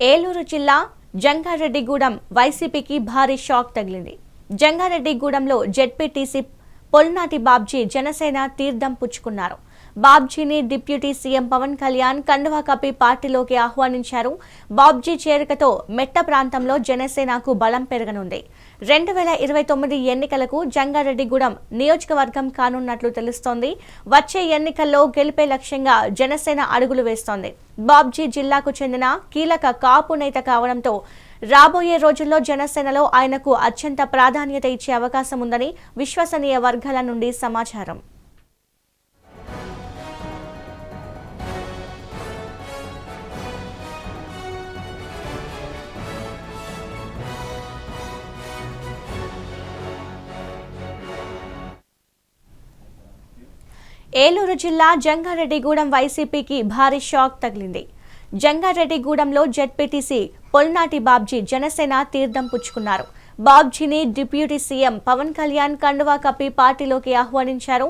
ఏలూరు జిల్లా జంగారెడ్డిగూడెం వైసీపీకి భారీ షాక్ తగిలింది. జంగారెడ్డిగూడెంలో జెడ్పీటీసీ పొల్నాటి బాబ్జీ జనసేన తీర్థం పుచ్చుకున్నారు. బాబ్జీని డిప్యూటీ సీఎం పవన్ కళ్యాణ్ కండువా కప్పి పార్టీలోకి ఆహ్వానించారు. బాబ్జీ చేరికతో మెట్ట ప్రాంతంలో జనసేనకు బలం పెరగనుంది. 2029 ఎన్నికలకు జంగారెడ్డిగూడెం నియోజకవర్గం కానున్నట్లు తెలుస్తోంది. వచ్చే ఎన్నికల్లో గెలిపే లక్ష్యంగా జనసేన అడుగులు వేస్తోంది. బాబ్జీ జిల్లాకు చెందిన కీలక కాపు నేత కావడంతో రాబోయే రోజుల్లో జనసేనలో ఆయనకు అత్యంత ప్రాధాన్యత ఇచ్చే అవకాశం ఉందని విశ్వసనీయ వర్గాల నుండి సమాచారం. ఏలూరు జిల్లా జంగారెడ్డిగూడెం వైసీపీకి భారీ షాక్ తగిలింది. జంగారెడ్డిగూడెంలో జెడ్పీటీసీ పొల్నాటి బాబ్జీ జనసేన తీర్థం పుచ్చుకున్నారు. బాబ్జీని డిప్యూటీ సీఎం పవన్ కళ్యాణ్ కండువా కప్పి పార్టీలోకి ఆహ్వానించారు.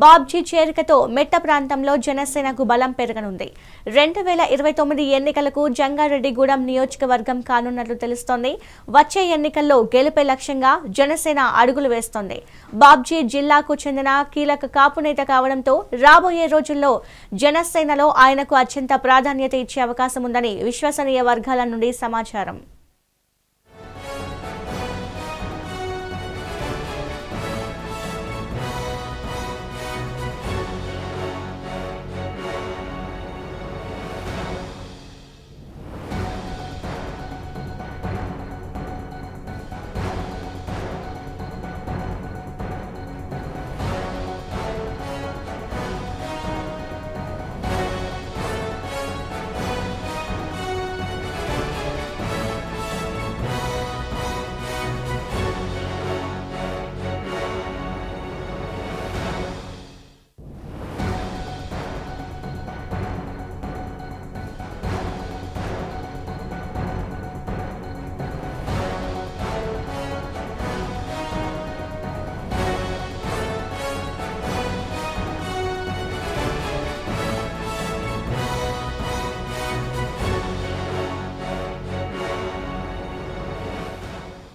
బాబ్జీ చేరికతో మెట్ట ప్రాంతంలో జనసేనకు బలం పెరగనుంది. 2029 ఎన్నికలకు జంగారెడ్డిగూడెం నియోజకవర్గం కానున్నట్లు తెలుస్తోంది. వచ్చే ఎన్నికల్లో గెలుపే లక్ష్యంగా జనసేన అడుగులు వేస్తోంది. బాబ్జీ జిల్లాకు చెందిన కీలక కాపు నేత కావడంతో రాబోయే రోజుల్లో జనసేనలో ఆయనకు అత్యంత ప్రాధాన్యత ఇచ్చే అవకాశం ఉందని విశ్వసనీయ వర్గాల నుండి సమాచారం.